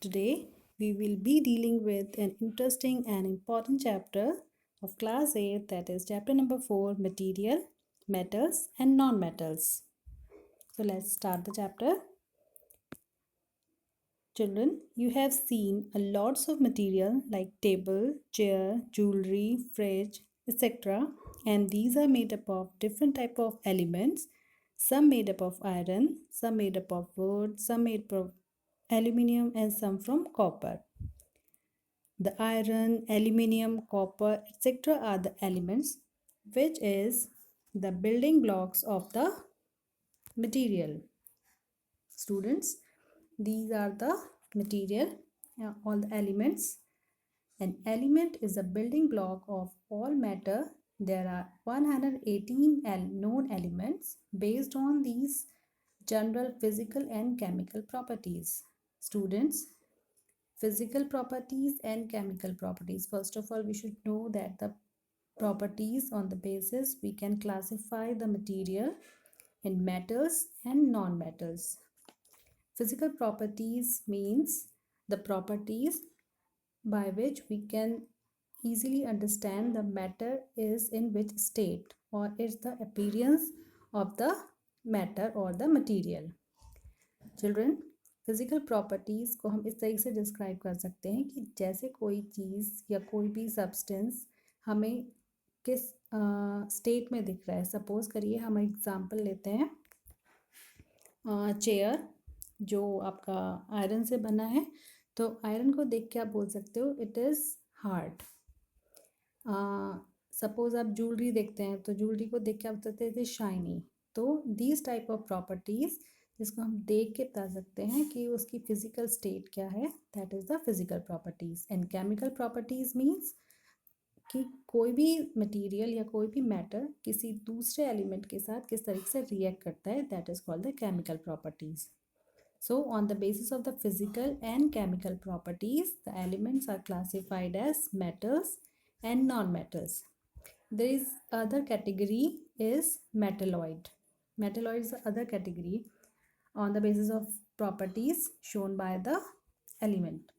Today we will be dealing with an interesting and important chapter of class 8, that is chapter number 4, material, metals and non-metals. So let's start the chapter. Children, you have seen a lots of material like table, chair, jewelry, fridge, etc. And these are made up of different type of elements. Some made up of iron, some made up of wood, some made up of aluminium and some from copper. The iron, aluminium, copper, etc. are the elements which is the building blocks of the material. Students, these are the material, all the elements. An element is a building block of all matter. There are 118 known elements based on these general physical and chemical properties. Students, physical properties and chemical properties. First of all, we should know that the properties on the basis we can classify the material in metals and non-metals. Physical properties means the properties by which we can easily understand the matter is in which state or is the appearance of the matter or the material. Children, physical properties को हम इस तरीके से describe कर सकते हैं कि जैसे कोई चीज़ या कोई भी सब्सटेंस हमें किस स्टेट में दिख रहा है. सपोज करिए हम एग्जांपल लेते हैं चेयर जो आपका आयरन से बना है, तो आयरन को देख के आप बोल सकते हो इट इज़ हार्ड. सपोज आप ज्वेलरी देखते हैं तो ज्वेलरी को देख के आप बोलते हैं इट इज़ शाइनी. तो दीज टाइप ऑफ प्रॉपर्टीज़ जिसको हम देख के बता सकते हैं कि उसकी फिजिकल स्टेट क्या है, that is the physical properties. And chemical properties means कि कोई भी मटेरियल या कोई भी मैटर किसी दूसरे एलिमेंट के साथ किस तरीके से रिएक्ट करता है, that is called the chemical properties. So on the basis of the physical and chemical properties, the elements are classified as metals and non-metals. There is other category is metalloid. Metalloid is the other category on the basis of properties shown by the element.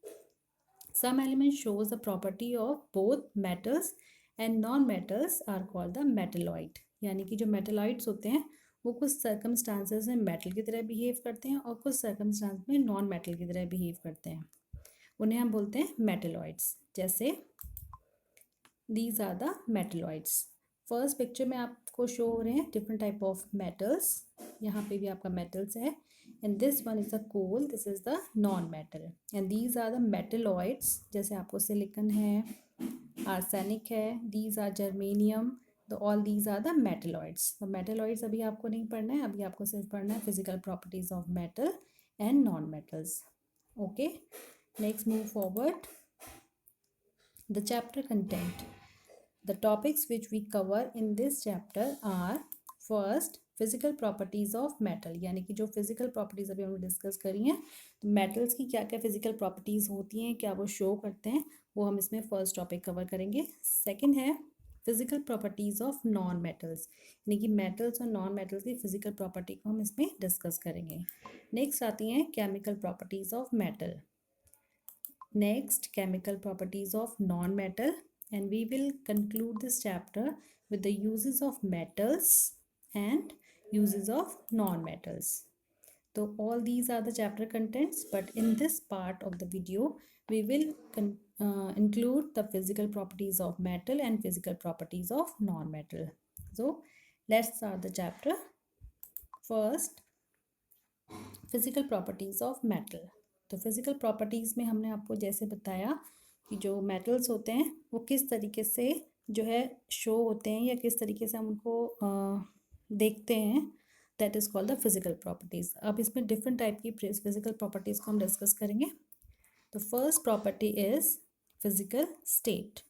Some elements shows the property of both metals and non-metals are called the metalloid. यानी कि जो metalloids होते हैं वो कुछ circumstances में metal की तरह बिहेव करते हैं और कुछ सर्कमस्टांस में नॉन मेटल की तरह बिहेव करते हैं. उन्हें हम बोलते हैं मेटलॉइड्स. जैसे these are the metalloids. First picture में आपको शो हो रहे हैं डिफरेंट टाइप ऑफ मेटल्स. यहाँ पे भी आपका मेटल्स है. And this one is the coal, this is the non metal. And these are the metalloids. जैसे आपको सिलिकन है, आर्सेनिक है, दीज आर जर्मेनियम. तो all these are the metalloids. तो मेटलॉइड्स अभी आपको नहीं पढ़ना है, अभी आपको सिर्फ पढ़ना है physical properties of metal and non metals. Okay, next move forward. The chapter content. The topics which we cover in this chapter are first physical properties of metal. यानी कि जो physical properties अभी हमने डिस्कस करी हैं, तो metals की क्या क्या physical properties होती हैं, क्या वो शो करते हैं, वो हम इसमें फर्स्ट टॉपिक कवर करेंगे. सेकंड है physical properties of non metals. यानी कि मेटल्स और नॉन मेटल्स की फिजिकल प्रॉपर्टी को हम इसमें डिस्कस करेंगे. नेक्स्ट आती हैं chemical properties of metal. Next chemical properties of non metal. And we will conclude this chapter with the uses of metals and uses of non-metals. So all these are the chapter contents, but in this part of the video we will include the physical properties of metal and physical properties of non-metal. So let's start the chapter. First, physical properties of metal. तो physical properties में हमने आपको जैसे बताया कि जो metals होते हैं वो किस तरीके से जो है शो होते हैं या किस तरीके से हम उनको देखते हैं, that is called the physical properties. अब इसमें डिफरेंट टाइप की फिजिकल प्रॉपर्टीज़ को हम डिस्कस करेंगे. तो first property is physical state.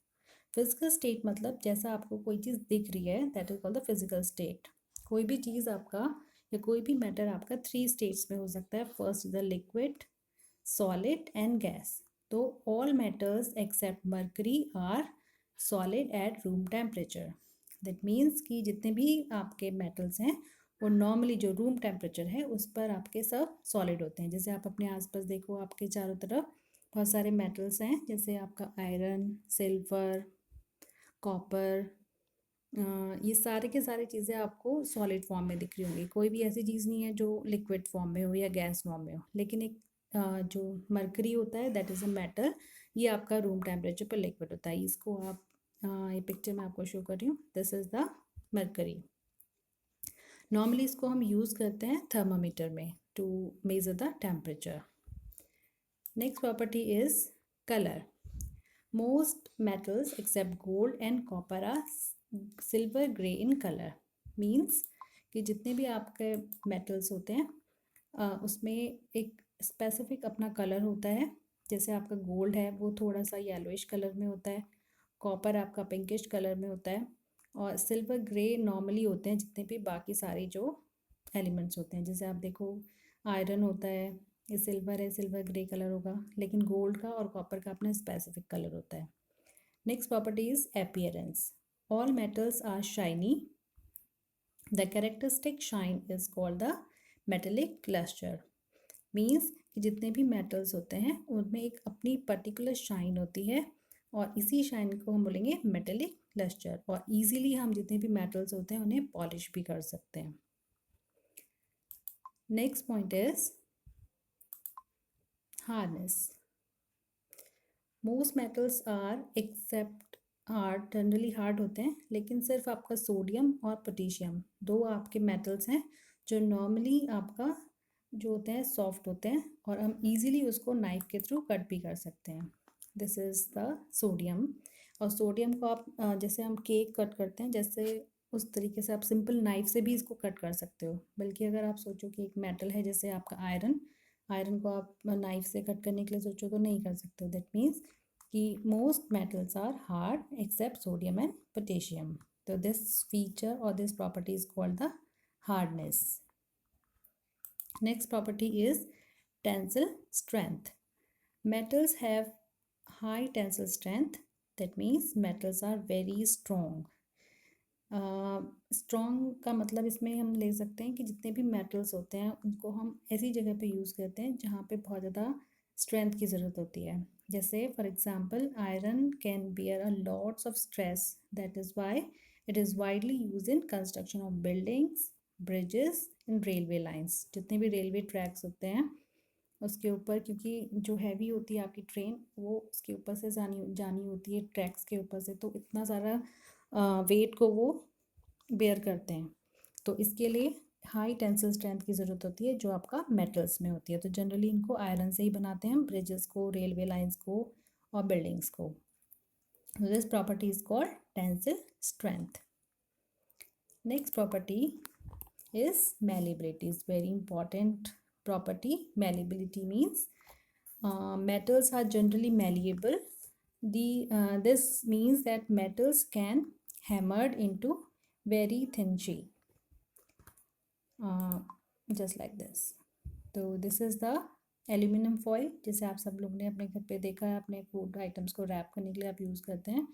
Physical state मतलब जैसा आपको कोई चीज़ दिख रही है, that is called the physical state. कोई भी चीज़ आपका या कोई भी मैटर आपका 3 स्टेट्स में हो सकता है. First is the liquid, solid and gas. तो all matters except mercury are solid at room temperature. That means कि जितने भी आपके metals हैं और नॉर्मली जो रूम टेम्परेचर है उस पर आपके सब सॉलिड होते हैं। जैसे आप अपने आसपास देखो, आपके चारों तरफ बहुत सारे मेटल्स हैं, जैसे आपका आयरन, सिल्वर, कॉपर, ये सारे के सारे चीज़ें आपको सॉलिड फॉर्म में दिख रही होंगी। कोई भी ऐसी चीज़ नहीं है जो लिक्विड फॉर्म में हो या गैस फॉर्म में हो। लेकिन एक जो मरकरी होता है, दैट इज़ अ मेटल, ये आपका रूम टेम्परेचर पर लिक्विड होता है। इसको आप ये पिक्चर में आपको शो कर रही हूँ, this is the mercury. Normally इसको हम यूज़ करते हैं थर्मामीटर में to measure the temperature. Next property is colour. Most metals except gold and copper are silver grey in colour. Means कि जितने भी आपके मेटल्स होते हैं उसमें एक स्पेसिफिक अपना कलर होता है। जैसे आपका गोल्ड है वो थोड़ा सा येलोइश कलर में होता है, कॉपर आपका पिंकिश कलर में होता है, और सिल्वर ग्रे नॉर्मली होते हैं जितने भी बाकी सारे जो एलिमेंट्स होते हैं। जैसे आप देखो, आयरन होता है, ये सिल्वर है, सिल्वर ग्रे कलर होगा, लेकिन गोल्ड का और कॉपर का अपना स्पेसिफिक कलर होता है। Next property is appearance. All metals are shiny. The characteristic shine is called the metallic cluster. Means कि जितने भी मेटल्स होते हैं उनमें एक अपनी पर्टिकुलर शाइन होती है, और इसी शाइन को हम बोलेंगे मेटेलिक क्लस्टर। और इजीली हम जितने भी मेटल्स होते हैं उन्हें पॉलिश भी कर सकते हैं। Next point is hardness. Most metals are except hard, generally hard होते हैं, लेकिन सिर्फ आपका सोडियम और पोटेशियम दो आपके मेटल्स हैं जो नॉर्मली आपका जो होते हैं सॉफ्ट होते हैं, और हम इजीली उसको नाइफ के थ्रू कट भी कर सकते हैं। This is the sodium. और सोडियम को आप जैसे हम केक कट करते हैं, जैसे उस तरीके से आप सिंपल नाइफ से भी इसको कट कर सकते हो। बल्कि अगर आप सोचो कि एक मेटल है जैसे आपका आयरन, आयरन को आप नाइफ से कट करने के लिए सोचो तो नहीं कर सकते हो। दैट मीन्स कि most metals are hard except sodium and potassium. तो दिस फीचर और this property is called the hardness. Next property is tensile strength. Metals have high tensile strength. That means metals are very strong. Strong का मतलब इसमें हम ले सकते हैं कि जितने भी मेटल्स होते हैं उनको हम ऐसी जगह पे यूज़ करते हैं जहाँ पे बहुत ज़्यादा स्ट्रेंथ की ज़रूरत होती है। जैसे for example iron can bear a lots of stress, that is why it is widely use in construction of buildings, bridges and railway lines. जितने भी रेलवे ट्रैक्स होते हैं उसके ऊपर, क्योंकि जो हैवी होती है आपकी ट्रेन वो उसके ऊपर से जानी होती है ट्रैक्स के ऊपर से, तो इतना सारा वेट को वो बेयर करते हैं। तो इसके लिए हाई टेंसिल स्ट्रेंथ की ज़रूरत होती है जो आपका मेटल्स में होती है। तो जनरली इनको आयरन से ही बनाते हैं हम, ब्रिजेस को, रेलवे लाइंस को और बिल्डिंग्स को। This property is called tensile strength. Next property is malleability. Is very important property. Malleability means metals are generally malleable. This means that metals can hammered into very thin sheet, just like this. तो this is the aluminium foil, जैसे आप सब लोग ने अपने घर पे देखा है, अपने फूड आइटम्स को रैप करने के लिए आप यूज़ करते हैं।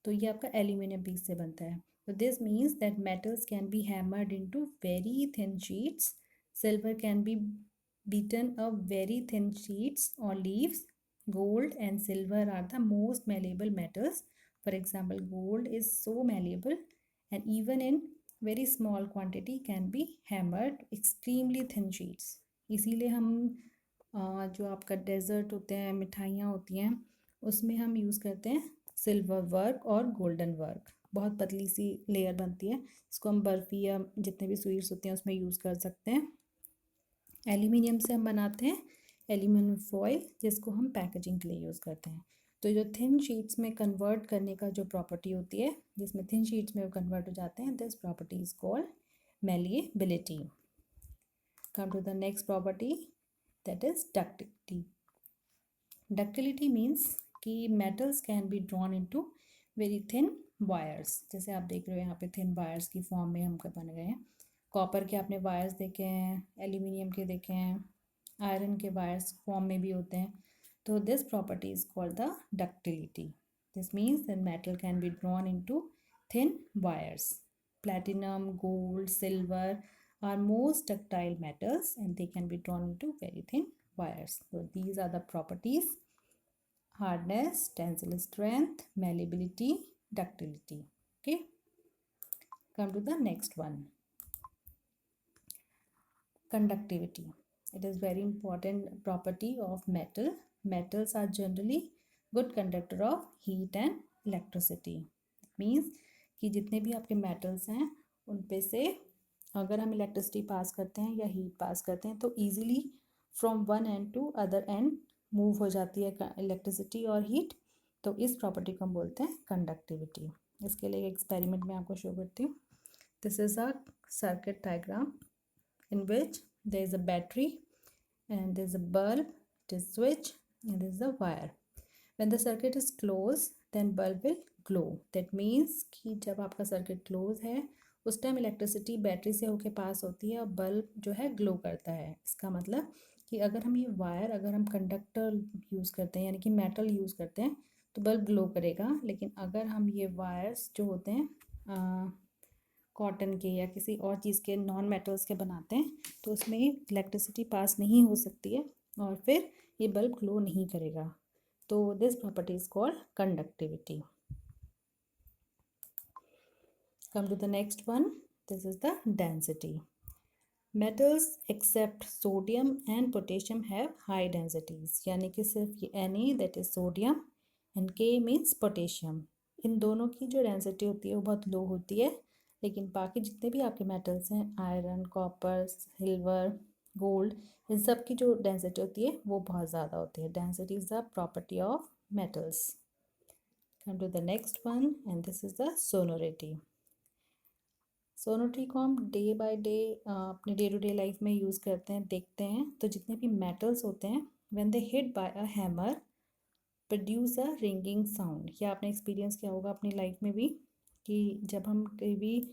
तो ये आपका एल्यूमिनियम पीस से बनता है। So this means that metals can be hammered into very thin sheets. Silver can be beaten up very thin sheets or leaves. Gold and silver are the most malleable metals. For example, gold is so malleable and even in very small quantity can be hammered extremely thin sheets. इसीलिए हम जो आपका desert होते हैं, मिठाइयाँ होती हैं, उसमें हम यूज़ करते हैं सिल्वर वर्क और गोल्डन वर्क। बहुत पतली सी लेयर बनती है, इसको हम बर्फ़ी या जितने भी स्वीट्स होते हैं उसमें यूज़ कर सकते हैं। एल्यूमिनियम से हम बनाते हैं एल्यूमिनियम फॉइल, जिसको हम पैकेजिंग के लिए यूज़ करते हैं। तो जो थिन शीट्स में कन्वर्ट करने का जो प्रॉपर्टी होती है, जिसमें थिन शीट्स में वो कन्वर्ट हो जाते हैं, this property is called malleability. Come to the next property, that is ductility. Ductility means कि metals can be drawn into very thin wires. जैसे आप देख रहे हो यहाँ पे थिन वायर्स की फॉर्म में हम बन गए हैं। कॉपर के आपने वायर्स देखे हैं, एल्यूमिनियम के देखे हैं, आयरन के वायर्स फॉर्म में भी होते हैं। तो this property is called the ductility. This means that metal can be drawn into thin wires. Platinum, gold, silver are most ductile metals and they can be drawn into very thin wires. So these are the properties: hardness, tensile strength, malleability, ductility. Okay, come to the next one, conductivity. It is very important property of metal. Metals are generally good conductor of heat and electricity. It means कि जितने भी आपके metals हैं उन पे से अगर हम इलेक्ट्रिसिटी पास करते हैं या हीट पास करते हैं तो easily from one end to other end move हो जाती है इलेक्ट्रिसिटी और हीट. तो इस प्रॉपर्टी को हम बोलते हैं कंडक्टिविटी. इसके लिए एक एक्सपेरिमेंट में आपको शो करती हूँ. This is a circuit diagram in which there is a battery and there is a bulb, it is switch and there is a wire. When the circuit is closed then bulb will glow. That means कि जब आपका circuit close है उस time electricity battery से होके पास होती है और बल्ब जो है ग्लो करता है. इसका मतलब कि अगर हम ये वायर अगर हम कंडक्टर यूज़ करते हैं यानी कि मेटल यूज़ करते हैं तो बल्ब ग्लो करेगा. लेकिन अगर हम ये वायर्स जो होते हैं कॉटन के या किसी और चीज़ के नॉन मेटल्स के बनाते हैं तो उसमें इलेक्ट्रिसिटी पास नहीं हो सकती है और फिर ये बल्ब ग्लो नहीं करेगा. तो this property is called conductivity. Come to the next one. This is the density. Metals except sodium and potassium have high densities. यानी कि सिर्फ ये Na that is sodium and K means potassium, इन दोनों की जो डेंसिटी होती है वो बहुत लो होती है. लेकिन बाकी जितने भी आपके मेटल्स हैं आयरन, कॉपर, सिल्वर, गोल्ड, इन सब की जो डेंसिटी होती है वो बहुत ज़्यादा होती है. Density is the property of metals. Come to the next one and this is the sonority. Sonority को हम डे बाय डे अपने डे टू डे लाइफ में यूज़ करते हैं, देखते हैं. तो जितने भी मेटल्स होते हैं when they hit by a hammer produce a ringing sound. ये आपने एक्सपीरियंस किया होगा अपनी लाइफ में भी कि जब हम कहीं भी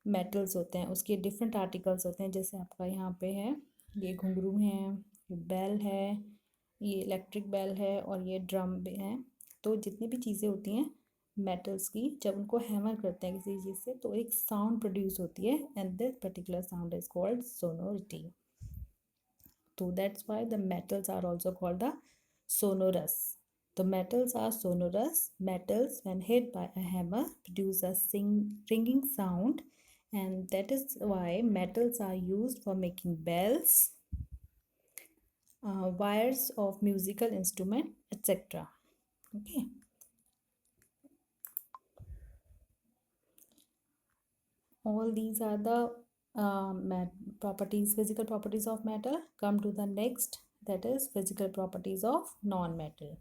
मेटल्स होते हैं उसके डिफरेंट आर्टिकल्स होते हैं. जैसे आपका यहाँ पे है ये घुंघरू हैं, ये बेल है, ये इलेक्ट्रिक बेल है और ये ड्रम भी है. तो जितनी भी चीज़ें होती हैं मेटल्स की जब उनको हैमर करते हैं किसी चीज़ से तो एक साउंड प्रोड्यूस होती है and this particular sound is called sonority. तो that's why the metals are also called the sonorous. The metals are sonorous. Metals, when hit by a hammer, produce a ringing sound, and that is why metals are used for making bells, wires of musical instrument, etc. Okay. All these are the properties, physical properties of metal. Come to the next, that is physical properties of non-metal.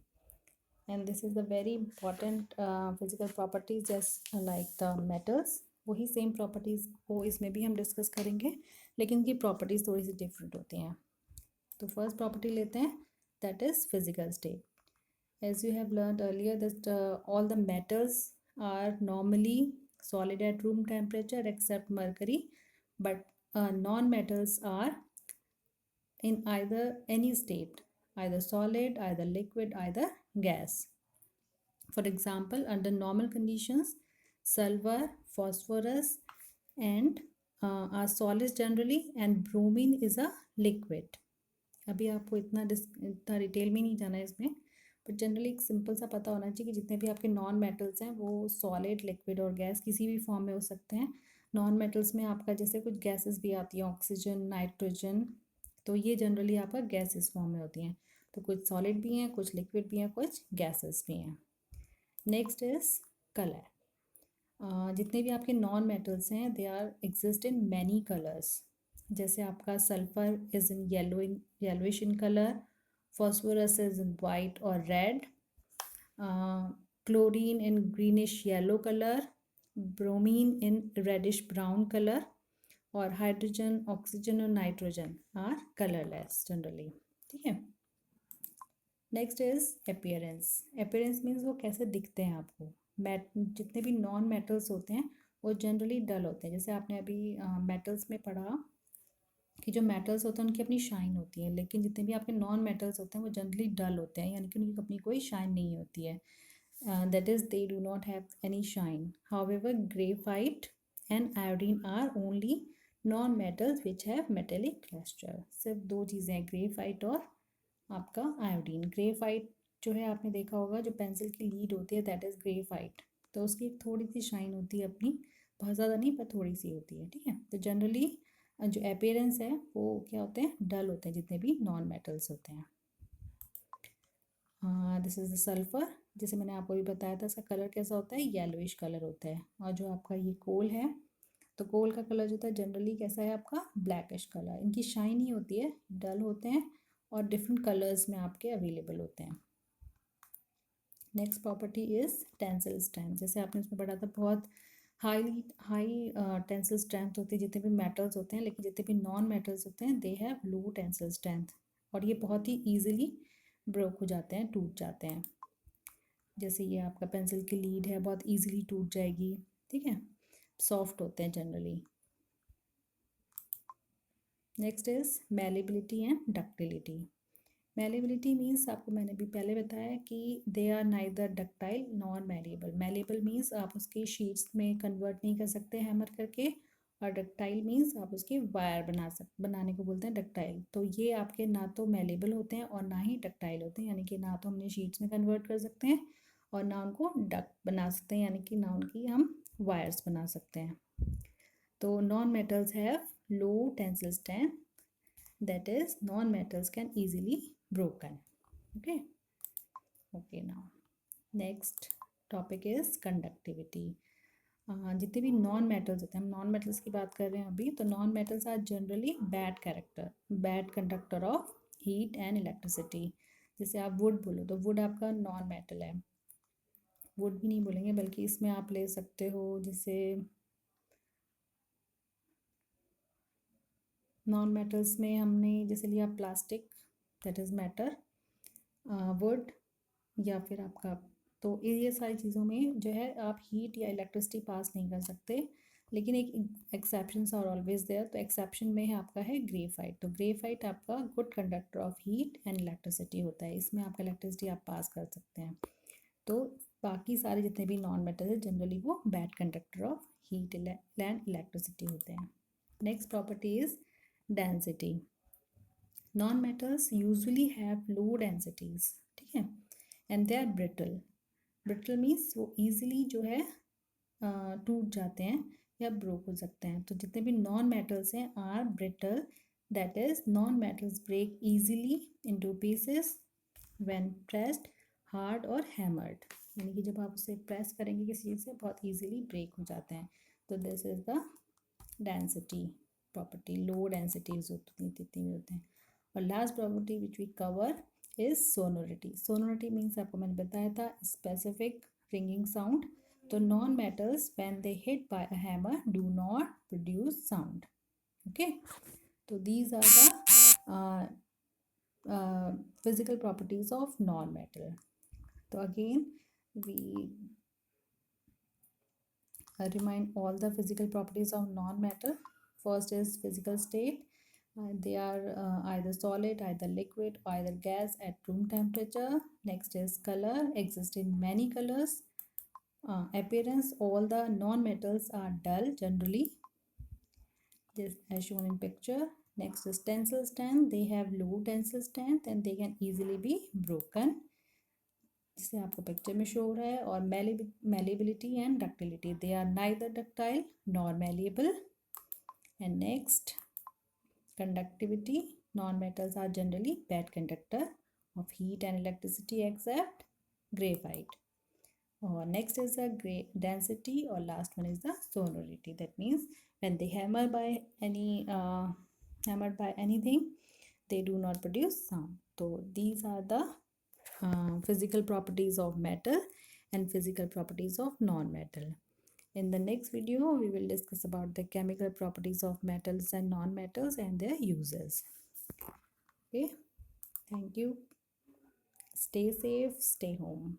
And this is the very important physical properties just like the metals. वही same properties को इसमें भी हम discuss करेंगे लेकिन उनकी properties थोड़ी सी different होती हैं. तो फर्स्ट प्रॉपर्टी लेते हैं that is physical state. As you have learned earlier that all the metals are normally solid at room temperature except mercury, but non-metals are in either any state, either solid, either liquid, either gas. For example, under normal conditions, sulfur, phosphorus, and are solids generally, and bromine is a liquid. अभी आपको इतना detail में नहीं जाना है इसमें, but generally एक simple सा पता होना चाहिए कि जितने भी आपके नॉन मेटल्स हैं वो सॉलिड, लिक्विड और गैस किसी भी फॉर्म में हो सकते हैं. नॉन मेटल्स में आपका जैसे कुछ गैसेस भी आती हैं, ऑक्सीजन, नाइट्रोजन, तो ये जनरली आपका गैसेस फॉर्म में होती हैं. तो कुछ सॉलिड भी हैं, कुछ लिक्विड भी हैं, कुछ गैसेस भी हैं. Next is colour. जितने भी आपके नॉन मेटल्स हैं they are exist in many colours. जैसे आपका sulphur is in yellowish in colour, phosphorus is in white और red, chlorine in greenish yellow colour, bromine in reddish brown colour, और hydrogen, oxygen और nitrogen are colourless generally. ठीक है. Next is appearance. Appearance means वो कैसे दिखते हैं आपको. जितने भी नॉन मेटल्स होते हैं वो जनरली डल होते हैं. जैसे आपने अभी मेटल्स में पढ़ा कि जो मेटल्स होते हैं उनकी अपनी शाइन होती है, लेकिन जितने भी आपके नॉन मेटल्स होते हैं वो जनरली डल होते हैं, यानी कि उनकी अपनी कोई शाइन नहीं होती है. That is they do not have any shine. However graphite and iodine are only non metals which have metallic texture, सिर्फ दो चीज़ें हैं, ग्रेफाइट और आपका आयोडीन। ग्रेफाइट जो है आपने देखा होगा, जो पेंसिल की लीड होती है दैट इज़ ग्रेफाइट, तो उसकी थोड़ी सी शाइन होती है अपनी, बहुत ज़्यादा नहीं पर थोड़ी सी होती है, ठीक है। तो जनरली जो अपीयरेंस है वो क्या होते हैं, डल होते हैं जितने भी नॉन मेटल्स होते हैं। दिस इज़ द सल्फ़र, जैसे मैंने आपको भी बताया था, इसका कलर कैसा होता है, येलोइश कलर होता है। और जो आपका ये कोल है, तो कोल का कलर जो होता है जनरली कैसा है आपका, ब्लैकिश कलर। इनकी शाइन ही होती है, डल होते हैं और डिफरेंट कलर्स में आपके अवेलेबल होते हैं। Next property is tensile strength, जैसे आपने उसमें पढ़ा था, बहुत हाई टेंसिल स्ट्रेंथ होती है जितने भी मेटल्स होते हैं, लेकिन जितने भी नॉन मेटल्स होते हैं they have low tensile strength, और ये बहुत ही ईजिली ब्रोक हो जाते हैं, टूट जाते हैं। जैसे ये आपका पेंसिल की लीड है, बहुत ईजिली टूट जाएगी, ठीक है, सॉफ्ट होते हैं generally. Next is malleability and ductility. Malleability means आपको मैंने भी पहले बताया कि they are neither ductile nor malleable. Malleable means आप उसकी शीट्स में कन्वर्ट नहीं कर सकते हैमर करके, और डक्टाइल मीन्स आप उसकी वायर बनाने को बोलते हैं डक्टाइल। तो ये आपके ना तो मैलेबल होते हैं और ना ही डक्टाइल होते हैं, यानी कि ना तो हमने शीट्स में कन्वर्ट कर सकते हैं और ना उनको डक बना सकते हैं, यानी कि ना उनकी हम वायर्स बना सकते हैं। तो non metals have low tensile strength, that is non-metals can easily broken. Okay, now next topic is conductivity. जितने भी नॉन मेटल्स होते हैं, हम नॉन मेटल्स की बात कर रहे हैं अभी, तो non metals are generally bad conductor of heat and electricity. जैसे आप वुड बोलो तो वुड आपका नॉन मेटल है, वुड भी नहीं बोलेंगे, बल्कि इसमें आप ले सकते हो, जैसे नॉन मेटल्स में हमने जैसे लिया plastic, that is matter, would, या फिर आपका, तो ये सारी चीज़ों में जो है आप हीट या इलेक्ट्रिसिटी पास नहीं कर सकते, लेकिन एक एक्सेप्शंस आर ऑलवेज देयर। तो एक्सेप्शन में है आपका है ग्रेफाइट। तो ग्रेफाइट आपका good conductor of heat and electricity होता है, इसमें आपका इलेक्ट्रिसिटी आप पास कर सकते हैं। तो बाकी सारे जितने भी नॉन मेटल है जनरली वो bad conductor of heat and electricity होते हैं। Next property is density. Non metals usually have low densities, ठीक है, and they are brittle means वो ईजिली जो है टूट जाते हैं या ब्रोक हो सकते हैं। तो जितने भी नॉन मेटल्स हैं are brittle, that is non metals break easily into pieces when pressed hard और हैमर्ड, यानी कि जब आप उसे प्रेस करेंगे किसी चीज़ से बहुत ईजिली ब्रेक हो जाते हैं। तो this is the density property, low densities जितनी होते हैं। और last property which we cover is sonority. Sonority means आपको मैंने बताया था स्पेसिफिक रिंगिंग साउंड। तो non metals when they hit by a hammer do not produce sound. Okay, तो दीज आर द physical properties of non-metal. So again we remind all the physical properties of non-metal. First is physical state. They are either solid, either liquid, or either gas at room temperature. Next is color, exist in many colors. Appearance, all the non-metals are dull generally, just as shown in picture. Next is tensile strength. They have low tensile strength and they can easily be broken, जिसे आपको picture में show हो रहा है। और malleability and ductility, they are neither ductile nor malleable. And next conductivity, non-metals are generally bad conductor of heat and electricity except graphite. Or next is the density, or last one is the sonority. That means when they hammered by anything, they do not produce sound. So these are the physical properties of metal and physical properties of non-metal. In the next video, we will discuss about the chemical properties of metals and non-metals and their uses. Okay, thank you. Stay safe, stay home.